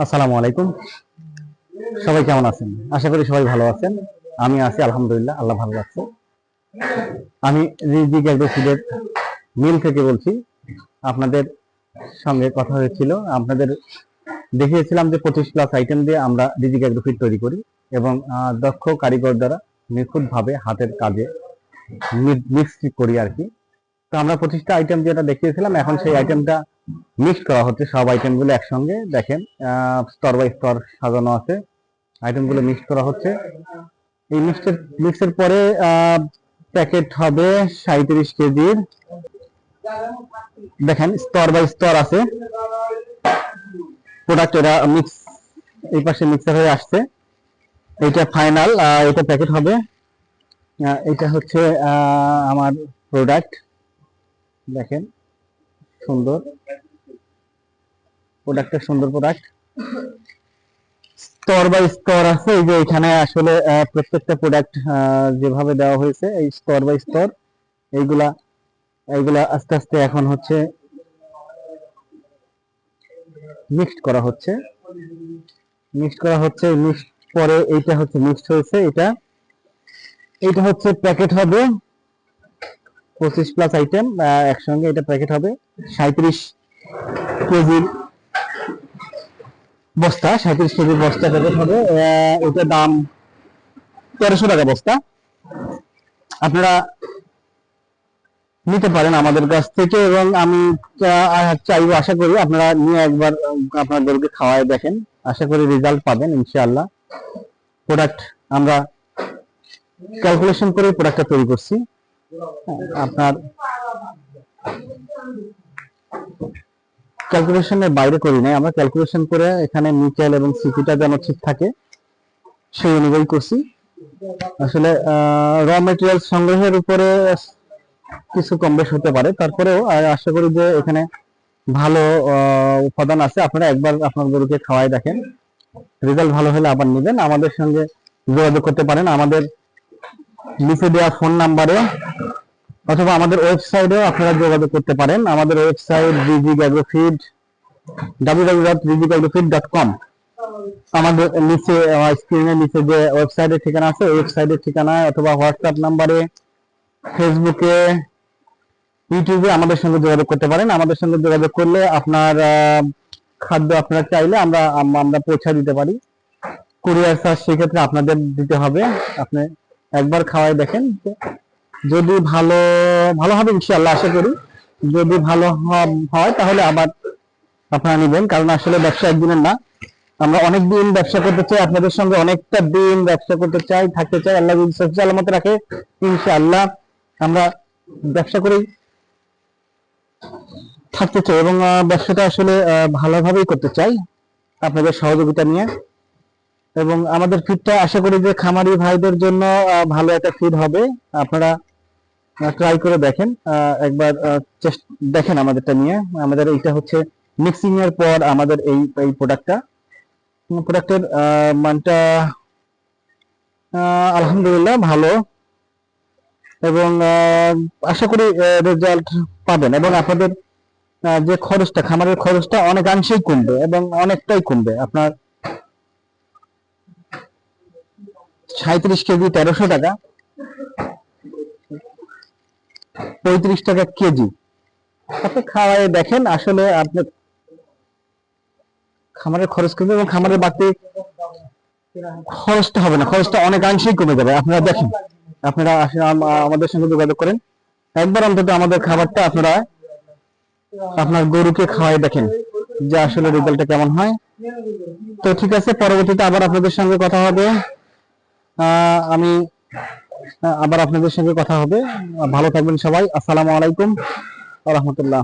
আসসালামু আলাইকুম। সবাই কেমন আছেন? আশা করি সবাই ভালো আছেন। আমি আছি আলহামদুলিল্লাহ, আল্লাহ ভালো রাখছে। আমি রিজিক এগ্রোফিডের মিল থেকে বলছি। আপনাদের সঙ্গে কথা হয়েছিল, আপনাদের দেখিয়েছিলাম যে 25+ আইটেম দিয়ে আমরা রিজিক এগ্রোফিড তৈরি করি এবং দক্ষ কারিগর দ্বারা নিখুঁতভাবে হাতের কাজে মিক্স করি আর কি। তো আমরা 25টা আইটেম যেটা দেখিয়েছিলাম, এখন সেই আইটেমটা মিক্স করা হচ্ছে। সব আইটেমগুলো একসঙ্গে দেখেন স্তর বাই স্তর সাজানো আছে, আইটেমগুলো মিক্স করা হচ্ছে। এই মিক্সের পরে প্যাকেট হবে 37 কেজির। দেখেন স্তর বাই স্তর আছে প্রোডাক্ট, এরা মিক্স এই পাশে মিক্সার হয়ে আসছে। এইটা ফাইনাল, এটা প্যাকেট হবে। এটা হচ্ছে আমার প্রোডাক্ট, দেখেন সুন্দর প্রোডাক্টটা, সুন্দর প্রোডাক্ট। স্তর বাই স্তর আছে, এই যে এখানে আসলে প্রত্যেকটা প্রোডাক্ট যেভাবে দেওয়া হয়েছে এই স্তর বাই স্তর, এইগুলা এইগুলা আস্তে আস্তে এখন হচ্ছে মিক্সড করা হচ্ছে। মিক্সড পরে এইটা হচ্ছে মিক্সড হয়েছে, এটা হচ্ছে প্যাকেট হবে 25+ আইটেম একসঙ্গে, এটা প্যাকেট হবে 37 কেজির বস্তা। 37 কেজির বস্তা প্যাকেট হবে। এটার দাম 1300 টাকা বস্তা। আপনারা নিতে পারেন আমাদের কাছ থেকে এবং আমি চাইবো, আশা করি আপনারা নিয়ে একবার আপনার গরুকে খাওয়ায় দেখেন, আশা করি রেজাল্ট পাবেন ইনশাআল্লাহ। প্রোডাক্ট আমরা ক্যালকুলেশন করে প্রোডাক্টটা তৈরি করছি। আপনার ক্যালকুলেশনের বাইরে করি নাই, আমরা ক্যালকুলেশন করে এখানে নিকেল এবং সিপিটা যেন ঠিক থাকে সেই অনুযায়ী করছি। আসলে র মেটেরিয়াল সংগ্রহের উপরে কিছু কম বেশ হতে পারে, তারপরেও আশা করি যে এখানে ভালো উপাদান আছে। আপনারা একবার আপনার গরুকে খাওয়াই দেখেন, রেজাল্ট ভালো হলে আবার নেবেন। আমাদের সঙ্গে যোগাযোগ করতে পারেন আমাদের নিচে দেওয়া ফোন নাম্বারে, অথবা আমাদের ওয়েবসাইটেও আপনারা যোগাযোগ করতে পারেন। আমাদের ওয়েবসাইট রিজিক এগ্রোফিড www.rizicagrofeed.com। আমাদের নিচে স্ক্রিনের নিচে যে ওয়েবসাইটের ঠিকানা আছে, ওয়েবসাইটের ঠিকানায় অথবা হোয়াটসঅ্যাপ নাম্বারে, ফেসবুকে, ইউটিউবে আমাদের সঙ্গে যোগাযোগ করতে পারেন। আমাদের সঙ্গে যোগাযোগ করলে আপনার খাদ্য আপনারা চাইলে আমরা পৌঁছে দিতে পারি। কুরিয়ার চার্জ সেক্ষেত্রে আপনাদের দিতে হবে। আপনি একবার খাওয়াই দেখেন, যদি ভালো হবে ইনশাআল্লাহ, আশা করি। যদি ভালো হয় তাহলে আবার আপনারা নেবেন, কারণ আসলে ব্যবসা একদিনের না। আমরা অনেক দিন ব্যবসা করতে চাই, আপনাদের সঙ্গে অনেকটা দিন ব্যবসা করতে চাই, থাকতে চাই। আল্লাহ যদি সালামত রাখে ইনশাআল্লাহ আমরা ব্যবসা করেই থাকতে চাই এবং ব্যবসাটা আসলে ভালোভাবেই করতে চাই আপনাদের সহযোগিতা নিয়ে। এবং আমাদের ফিডটা আশা করি যে খামারি ভাইদের জন্য ভালো একটা ফিড হবে। আপনারা ট্রাই করে দেখেন, একবার দেখেন আমাদেরটা নিয়ে। আমাদের এইটা হচ্ছে মিক্সিং এর পর আমাদের এই প্রোডাক্টের মানটা আলহামদুলিল্লাহ ভালো, এবং আশা করি রেজাল্ট পাবেন। এবং আপনাদের যে খরচটা, খামারের খরচটা অনেকাংশেই কমবে এবং অনেকটাই কমবে। আপনার 37 কেজি 1300 টাকা, 35 টাকা কেজি। আপনি খাওয়াই দেখেন, আসলে আপনি খামারের খরচ কমবে এবং খামারের বাড়তি খরচটা হবে না, খরচটা অনেকাংশেই কমে যাবে। আপনারা দেখেন, আপনারা আমাদের সঙ্গে যোগাযোগ করেন, একবার অন্তত আমাদের খাবারটা আপনারা আপনার গরুকে খাওয়াই দেখেন যে আসলে রেজাল্টটা কেমন হয়। তো ঠিক আছে, পরবর্তীতে আবার আপনাদের সঙ্গে কথা হবে। আমি আবার আপনাদের সঙ্গে কথা হবে। ভালো থাকবেন সবাই। আসসালামু আলাইকুম ওয়া রাহমাতুল্লাহ।